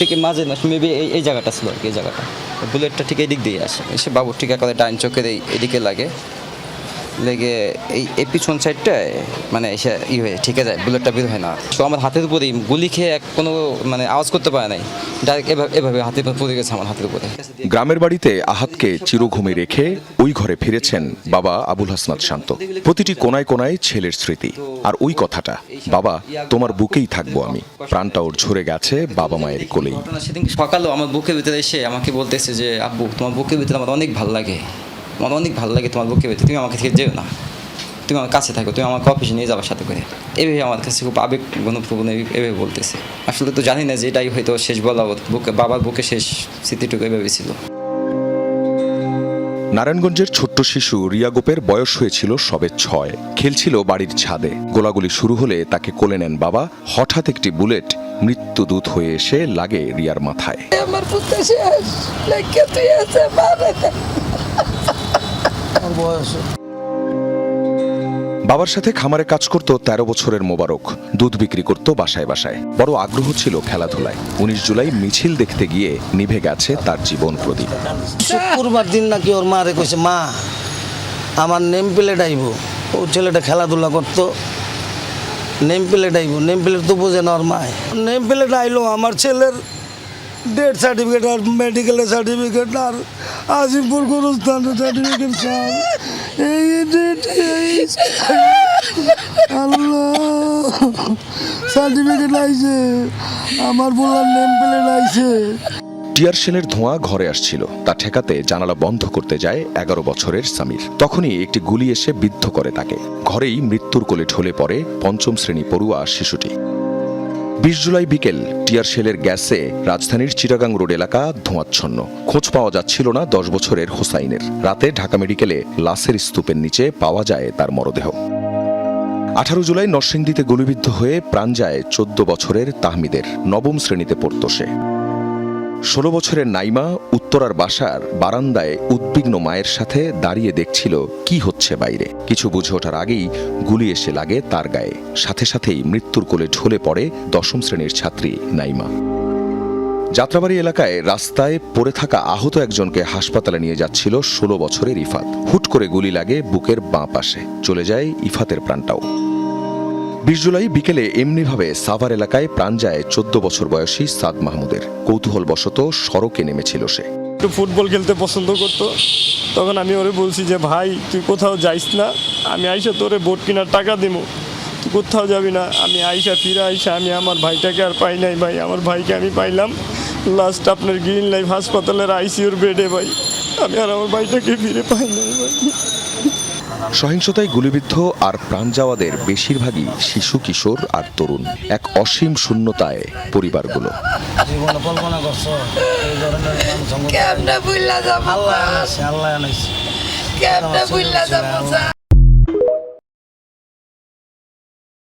ঠিক মাঝে না মেবি এই জায়গাটা ছিল আর কি, এই জায়গাটা বুলেটটা ঠিক এই দিক দিয়ে আসে, এসে বাবুর ঠিক একেবারে ডাইন চোখের এইদিকে লাগে, লেগে এই পিছন সাইডটায় মানে এসে হয়ে ঠিকে যায়, বুলেটটা বের হয় না। তো আমার হাতের উপরেই গুলি খেয়ে কোনো মানে আওয়াজ করতে পারে নাই, ডাইরেক্ট এভাবে হাতের উপর পড়ে গেছে আমার হাতের উপরে। গ্রামের বাড়িতে আহাতকে চিরঘুমে রেখে ওই ঘরে ফিরেছেন বাবা আবুল হাসনাত শান্ত। প্রতিটি কোনায় কোনায় ছেলের স্মৃতি, আর ওই কথাটা, বাবা তোমার বুকেই থাকবো আমি। প্রাণটা ওর ঝরে গেছে বাবা মায়ের কোলেই। সেদিন সকালেও আমার বুকের ভিতরে এসে আমাকে বলতেছে যে আব্বু তোমার বুকের ভিতরে আমার অনেক ভালো লাগে, আমার অনেক ভালো লাগে তোমার বুকের ভিতরে, তুমি আমাকে থেকে যেও না, তুমি আমার কাছে থাকো, তুমি আমাকে অফিসে নিয়ে যাবার সাথে করে। এভাবে আমার কাছে খুব আবেগ ঘনপ্রবণ এভাবে বলতেছে। আসলে তো জানি না যে এটাই হয়তো শেষ বলা, বুকে বাবার বুকে শেষ স্মৃতিটুকু এভাবে ছিল। নারায়ণগঞ্জের ছোট্ট শিশু রিয়া গোপের বয়স হয়েছিল সবে 6। খেলছিল বাড়ির ছাদে। গোলাগুলি শুরু হলে তাকে কোলে নেন বাবা। হঠাৎ একটি বুলেট মৃত্যুদূত হয়ে এসে লাগে রিয়ার মাথায়। আমার পুত্র শেষ, লেখকে তুই আছে বয়স। বাবার সাথে খামারে কাজ করত 13 বছরের মোবারক। দুধ বিক্রি করত বাসায় বাসায়। বড় আগ্রহ ছিল খেলাধুলায়। 19 জুলাই মিছিল দেখতে গিয়ে নিভে গেছে তার জীবন প্রদীপ। শুক্রবার দিন নাকি ওর মারে কইছে, মা আমার নেম প্লেট আইব। ও ছেলেটা খেলাধুলা করতো, নেম প্লেট আইব, নেম প্লেট তো বোঝে না ওর মায়। নেম প্লেট আইলো, আমার ছেলের ডেথ সার্টিফিকেট আর মেডিকেলের সার্টিফিকেট আর আজিমপুর গুরুস্থানের সার্টিফিকেট সব আল্লাহ সার্টিফিকেট আইছে, আমার বলার নেম প্লেট আইছে। টিয়ার শেলের ধোঁয়া ঘরে আসছিল, তা ঠেকাতে জানালা বন্ধ করতে যায় 11 বছরের সামির। তখনই একটি গুলি এসে বিদ্ধ করে তাকে। ঘরেই মৃত্যুর কোলে ঢলে পড়ে 5ম শ্রেণী পড়ুয়া শিশুটি। 20 জুলাই বিকেল টিয়ার শেলের গ্যাসে রাজধানীর চিটাগাং রোড এলাকা ধোঁয়াচ্ছন্ন। খোঁজ পাওয়া যাচ্ছিল না 10 বছরের হোসাইনের। রাতে ঢাকা মেডিকেলে লাশের স্তূপের নিচে পাওয়া যায় তার মরদেহ। 18 জুলাই নরসিংদীতে গুলিবিদ্ধ হয়ে প্রাণ যায় 14 বছরের তাহমিদের। 9ম শ্রেণীতে পড়ত সে। 16 বছরের নাইমা উত্তরার বাসার বারান্দায় উদ্বিগ্ন মায়ের সাথে দাঁড়িয়ে দেখছিল কি হচ্ছে বাইরে। কিছু বুঝে ওঠার আগেই গুলি এসে লাগে তার গায়ে। সাথে সাথেই মৃত্যুর কোলে ঢলে পড়ে 10ম শ্রেণীর ছাত্রী নাইমা। যাত্রাবাড়ি এলাকায় রাস্তায় পড়ে থাকা আহত একজনকে হাসপাতালে নিয়ে যাচ্ছিল 16 বছরের ইফাত। হুট করে গুলি লাগে বুকের বাঁ পাশে। চলে যায় ইফাতের প্রাণটাও। 20 জুলাই বিকেলে এমনিভাবে সাভার এলাকায় প্রাণ যায় 14 বছর বয়সী সাদ মাহমুদের। কৌতূহলবশত সড়কে নেমেছিল সে। একটু ফুটবল খেলতে পছন্দ করতো। তখন আমি ওরে বলছি যে ভাই তুই কোথাও যাইস না, আমি আইসা তোরে বোট কেনার টাকা দেবো, তুই কোথাও যাবি না। আমি ফিরে আইসা আমি আমার ভাইটাকে আর পাই নাই ভাই। আমার ভাইকে আমি পাইলাম লাস্ট আপনার গ্রিন লাইফ হাসপাতালের আইসিইউর বেডে ভাই। আমি আর আমার ভাইটাকে ফিরে পাই নাই ভাই। সহিংসতায় গুলিবিদ্ধ আর প্রাণ যাওয়াদের বেশিরভাগই শিশু, কিশোর আর তরুণ। এক অসীম শূন্যতায় পরিবারগুলো। জীবনে কল্পনা করছো এই ধরনের কেমনে বুইল্লা যাবো, আল্লাহ আনাইছে, আল্লাহ আনাইছে। কেমনে বুইল্লা যাবো।